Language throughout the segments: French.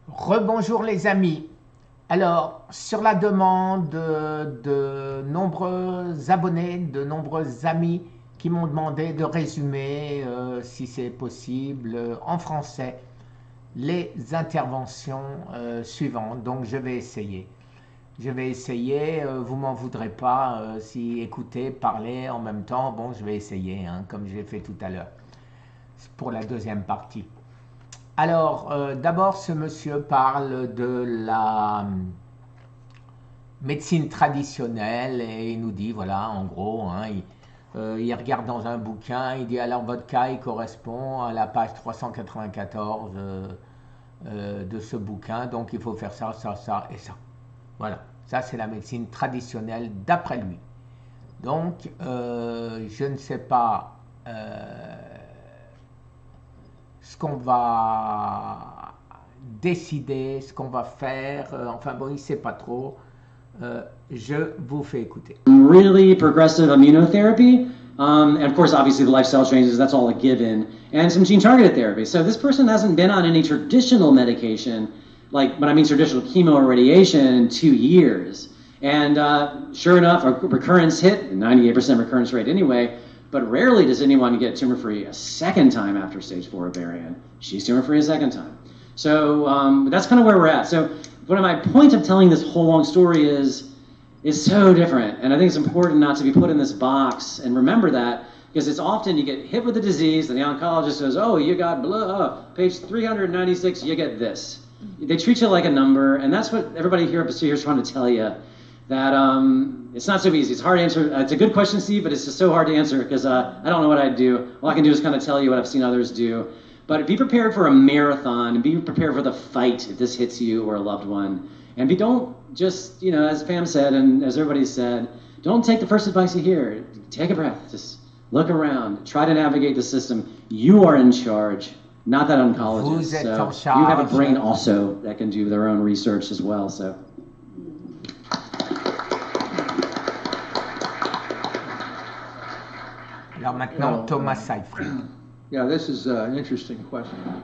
Rebonjour les amis. Alors, sur la demande de nombreux abonnés, de nombreux amis qui m'ont demandé de résumer, si c'est possible, en français, les interventions suivantes. Donc, je vais essayer. Je vais essayer, vous m'en voudrez pas si écouter, parler en même temps. Bon, je vais essayer, hein, comme je l'ai fait tout à l'heure, pour la deuxième partie. Alors, d'abord, ce monsieur parle de la médecine traditionnelle et il nous dit, voilà, en gros, hein, il regarde dans un bouquin, il dit alors votre cas, il correspond à la page 394 de ce bouquin, donc il faut faire ça, ça, ça et ça. Voilà, ça c'est la médecine traditionnelle d'après lui. Donc, je ne sais pas ce qu'on va décider, ce qu'on va faire. Enfin bon, il ne sait pas trop. Je vous fais écouter. Really progressive immunotherapy. And of course, obviously, the lifestyle changes, that's all a given. And some gene targeted therapy. So this person hasn't been on any traditional medication, like when I mean traditional chemo or radiation, in 2 years. And sure enough, a recurrence hit, 98% recurrence rate anyway. But rarely does anyone get tumor free a second time after stage 4 ovarian. She's tumor free a second time. So that's kind of where we're at. So one of my point of telling this whole long story is so different. And I think it's important not to be put in this box and remember that, because it's often you get hit with a disease and the oncologist says, oh, you got page 396, you get this. They treat you like a number, and that's what everybody here is trying to tell you, that it's not so easy. It's hard to answer. It's a good question, Steve, but it's just so hard to answer because I don't know what I'd do. All I can do is kind of tell you what I've seen others do. But be prepared for a marathon, and be prepared for the fight if this hits you or a loved one. And don't just, as Pam said and as everybody said, don't take the first advice you hear. Take a breath. Just look around. Try to navigate the system. You are in charge, not that oncologist. So you have a brain also that can do their own research as well. So. Alors maintenant, Thomas Seyfried. Yeah, this is an interesting question.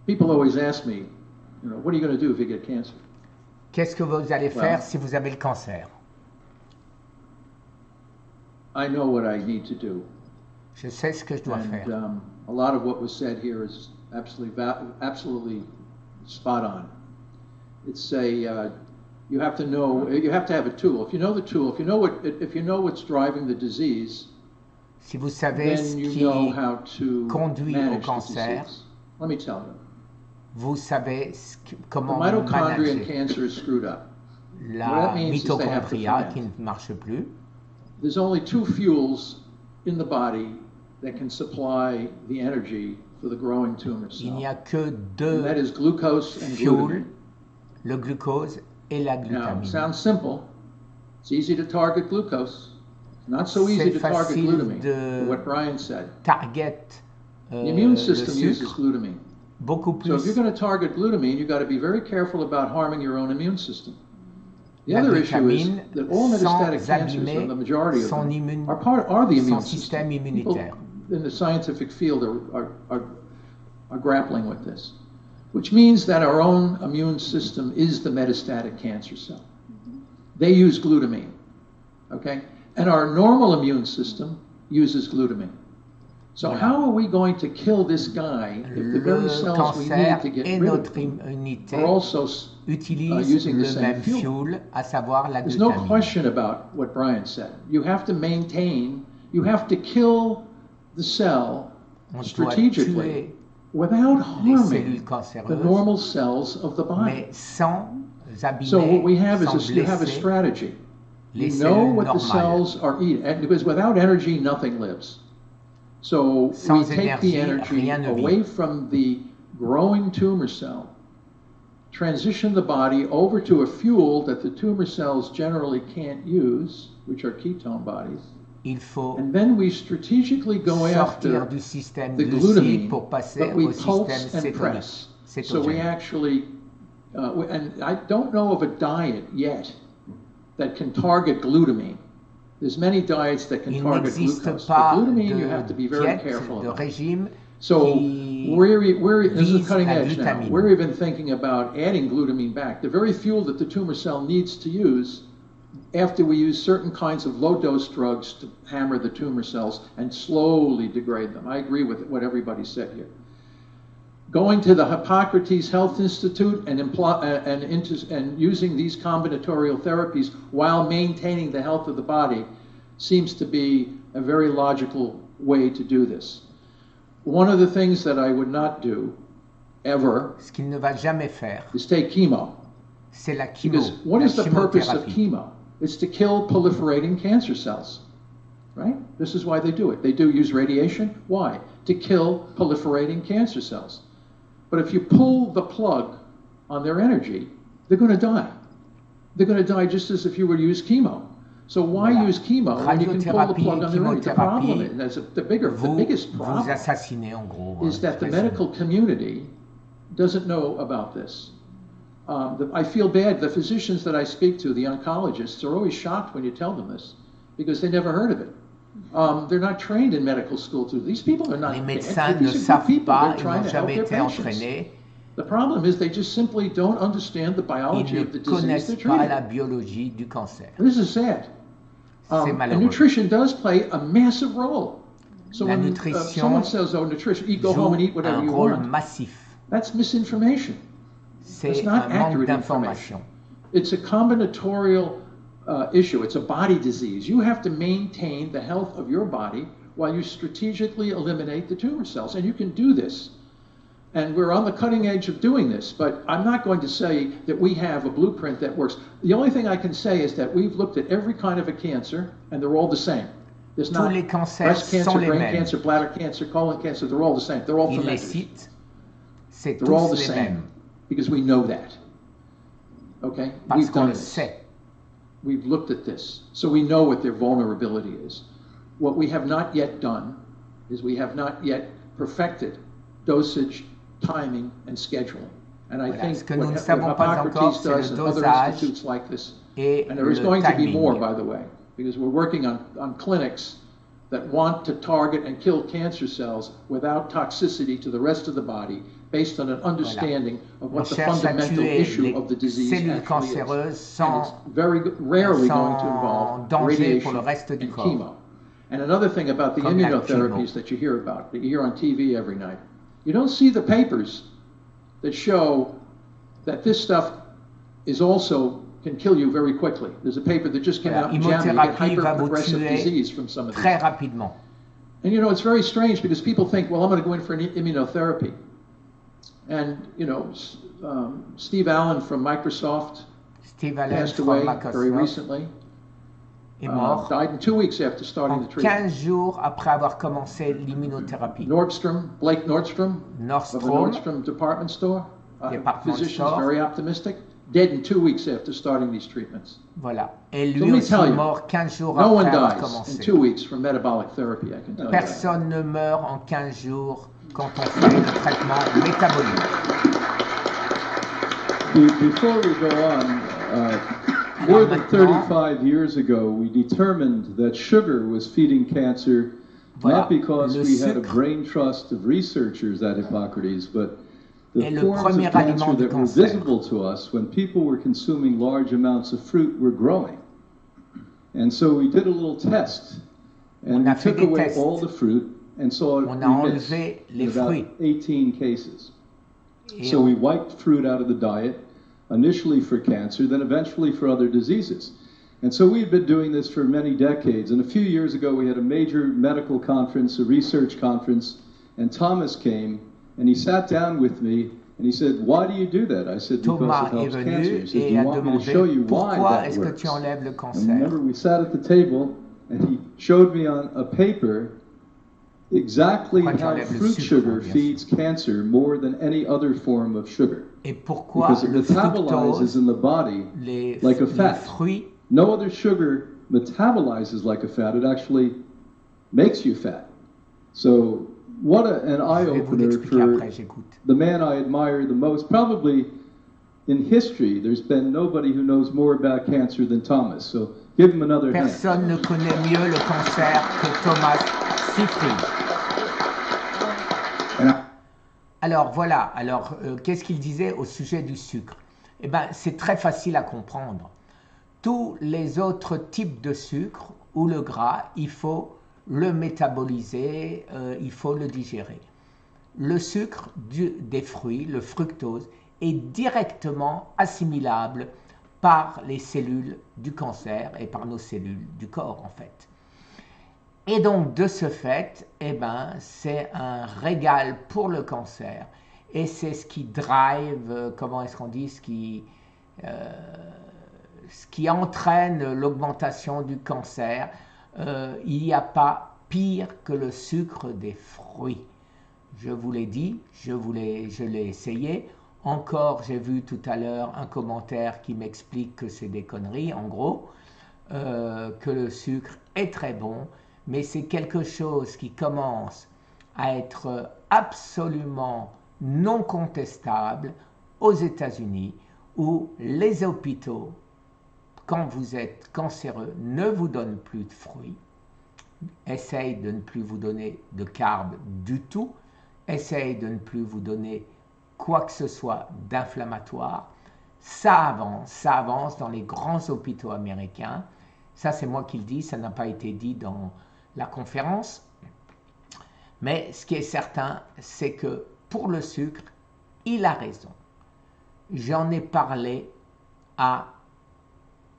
People always ask me, what are you going to do if you get cancer? Qu'est-ce que vous allez faire si vous avez le cancer? I know what I need to do. Je sais ce que je dois faire. A lot of what was said here is absolutely spot on. It's you have to know, you have to have a tool. If you know the tool, if you know what's driving the disease, si vous savez ce qui conduit au cancer, let me tell you. Vous savez comment manager la mitochondria qui ne marche plus. There's only 2 fuels in the body that can supply the energy for the growing tumor cell. Il n'y a que 2 that is glucose and fuels, le glucose et la glutamine. Now, it sounds simple. It's easy to target glucose. Not so easy to target glutamine. What Brian said. The immune system uses glutamine. Beaucoup plus. So if you're going to target glutamine, you've got to be very careful about harming your own immune system. The other issue is that all metastatic cancers, or the majority of them, are the immune system. People in the scientific field are grappling with this, which means that our own immune system is the metastatic cancer cell. They use glutamine, okay? And our normal immune system uses glutamine. So how are we going to kill this guy if the very cells we need to get rid of them are also using the same fuel? There's no question about what Brian said. You have to kill the cell strategically without harming the normal cells of the body. So what we have is you have a strategy. You know what the cells are eating, because without energy, nothing lives. So we take the energy away from the growing tumor cell, transition the body over to a fuel that the tumor cells generally can't use, which are ketone bodies. And then we strategically go after the glutamine, but we pulse and press. So we actually, and I don't know of a diet yet that can target glutamine. There's many diets that can target glucose. But glutamine, you have to be very careful about. Régime So this is cutting edge now. We're even thinking about adding glutamine back. The very fuel that the tumor cell needs to use after we use certain kinds of low-dose drugs to hammer the tumor cells and slowly degrade them. I agree with what everybody said here. Going to the Hippocrates Health Institute and using these combinatorial therapies while maintaining the health of the body seems to be a very logical way to do this. One of the things that I would not do, ever, ce qu'il ne va jamais faire, is take chemo. C'est la chemo. Because what is the purpose of chemo? It's to kill proliferating cancer cells, right? This is why they do it. They do use radiation. Why? To kill proliferating cancer cells. But if you pull the plug on their energy, they're going to die. They're going to die just as if you were to use chemo. So why use chemo when you can pull the plug on their energy? The problem is, the biggest problem is that the medical community doesn't know about this. I feel bad. The physicians that I speak to, the oncologists, are always shocked when you tell them this because they never heard of it. They're not trained in medical school too. These people are not. Les médecins ne savent pas, ils n'ont jamais été entraînés. The problem is they just simply don't understand the biology of the disease they're treating. Ils ne connaissent pas la biologie du cancer. This is sad. And nutrition does play a massive role. So when someone says, "Oh, nutrition, go home and eat whatever you want," that's misinformation. It's not accurate information. It's a combinatorial issue. It's a body disease. You have to maintain the health of your body while you strategically eliminate the tumor cells, and you can do this. And we're on the cutting edge of doing this, but I'm not going to say that we have a blueprint that works. The only thing I can say is that we've looked at every kind of a cancer, and they're all the same. There's not breast cancer, brain cancer, bladder cancer, colon cancer. They're all the same. They're all fermenters. They're all the same because we know that. Okay, we've done this. We've looked at this, so we know what their vulnerability is. What we have not yet done is we have not yet perfected dosage, timing, and scheduling. And I think what Hippocrates does and other institutes like this, and there is going to be more, by the way, because we're working on clinics that want to target and kill cancer cells without toxicity to the rest of the body, based on an understanding of what the fundamental issue of the disease actually is. And it's very rarely going to involve radiation and chemo. And another thing about the immunotherapies that you hear about, that you hear on TV every night, you don't see the papers that show that this stuff is also can kill you very quickly. There's a paper that just came out in JAMA. You get hyper-progressive disease from some of these. Très rapidement. And you know, it's very strange because people think, well, I'm going to go in for an immunotherapy. And, you know, Steve Allen from Microsoft passed away very recently. Est mort. Died in 2 weeks after starting the treatment. 15 jours après avoir commencé l'immunothérapie. Blake Nordstrom of the Nordstrom department store, physicians very optimistic, dead in 2 weeks after starting these treatments. Voilà. Et lui aussi mort 15 jours no après avoir commencé. No one dies in 2 weeks from metabolic therapy, I can tell you. Personne ne meurt en 15 jours quand on fait le traitement métabolique. Before we go on, more than 35 years ago, we determined that sugar was feeding cancer, not because we had a brain trust of researchers at Hippocrates, but the forms of cancer that were visible to us when people were consuming large amounts of fruit were growing. And so we did a little test, and we took away all the fruit and saw it remiss in about 18 cases. So we wiped fruit out of the diet, initially for cancer, then eventually for other diseases. And so we've been doing this for many decades. And a few years ago, we had a major medical conference, a research conference, and Thomas came, and he sat down with me, and he said, "Why do you do that?" I said, "Because it helps cancer." He said, "Do you want me to show you why that works?" And remember, we sat at the table, and he showed me on a paper exactly how fruit sugar feeds cancer more than any other form of sugar. Because it metabolizes in the body like a fat. No other sugar metabolizes like a fat. It actually makes you fat. So what an eye-opener for the man I admire the most. Probably in history, there's been nobody who knows more about cancer than Thomas. So give him another hand. Personne ne connaît mieux le cancer que Thomas Seyfried. Alors voilà, alors qu'est-ce qu'il disait au sujet du sucre? Eh bien, c'est très facile à comprendre. Tous les autres types de sucre ou le gras, il faut le métaboliser, il faut le digérer. Le sucre des fruits, le fructose, est directement assimilable par les cellules du cancer et par nos cellules du corps en fait. Et donc de ce fait, eh ben, c'est un régal pour le cancer et c'est ce qui drive, comment est-ce qu'on dit, ce qui entraîne l'augmentation du cancer. Il n'y a pas pire que le sucre des fruits. Je vous l'ai dit, je l'ai essayé. Encore, j'ai vu tout à l'heure un commentaire qui m'explique que c'est des conneries, en gros, que le sucre est très bon, mais c'est quelque chose qui commence à être absolument non contestable aux États-Unis, où les hôpitaux, quand vous êtes cancéreux, ne vous donnent plus de fruits, essayent de ne plus vous donner de carbs du tout, essayent de ne plus vous donner quoi que ce soit d'inflammatoire. Ça avance dans les grands hôpitaux américains. Ça, c'est moi qui le dis, ça n'a pas été dit dans la conférence. Mais ce qui est certain, c'est que pour le sucre, il a raison. J'en ai parlé à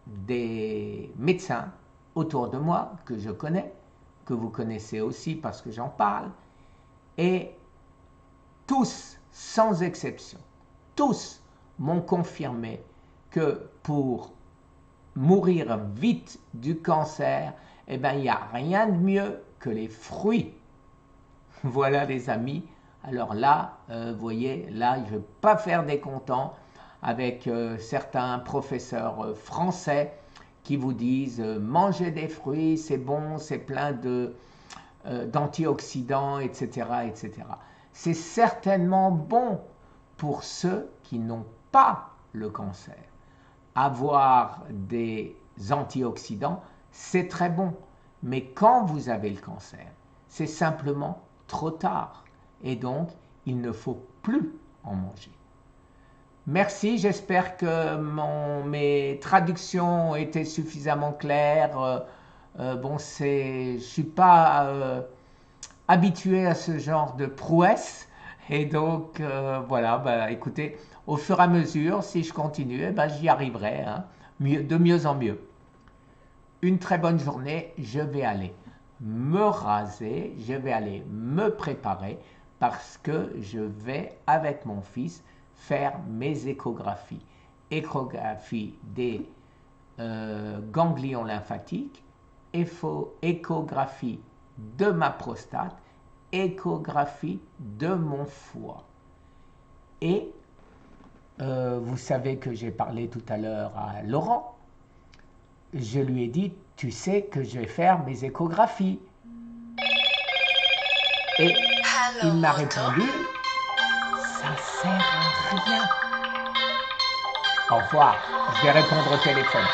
des médecins autour de moi que je connais, que vous connaissez aussi parce que j'en parle, et tous, sans exception, tous m'ont confirmé que pour mourir vite du cancer, eh ben, il n'y a rien de mieux que les fruits. Voilà les amis. Alors là, vous voyez, là, je ne vais pas faire des contents avec certains professeurs français qui vous disent mangez des fruits, c'est bon, c'est plein d'antioxydants, etc., etc. C'est certainement bon pour ceux qui n'ont pas le cancer. Avoir des antioxydants, c'est très bon. Mais quand vous avez le cancer, c'est simplement trop tard. Et donc, il ne faut plus en manger. Merci, j'espère que mes traductions étaient suffisamment claires. Bon, je ne suis pas habitué à ce genre de prouesse. Et donc, voilà, bah, écoutez, au fur et à mesure, si je continue, eh ben, j'y arriverai, hein, de mieux en mieux. Une très bonne journée, je vais aller me raser, je vais aller me préparer parce que je vais, avec mon fils, faire mes échographies. Échographie des ganglions lymphatiques, échographie de ma prostate, échographie de mon foie. Et vous savez que j'ai parlé tout à l'heure à Laurent. Je lui ai dit, tu sais que je vais faire mes échographies. Et il m'a répondu, ça sert à rien. Au revoir, je vais répondre au téléphone.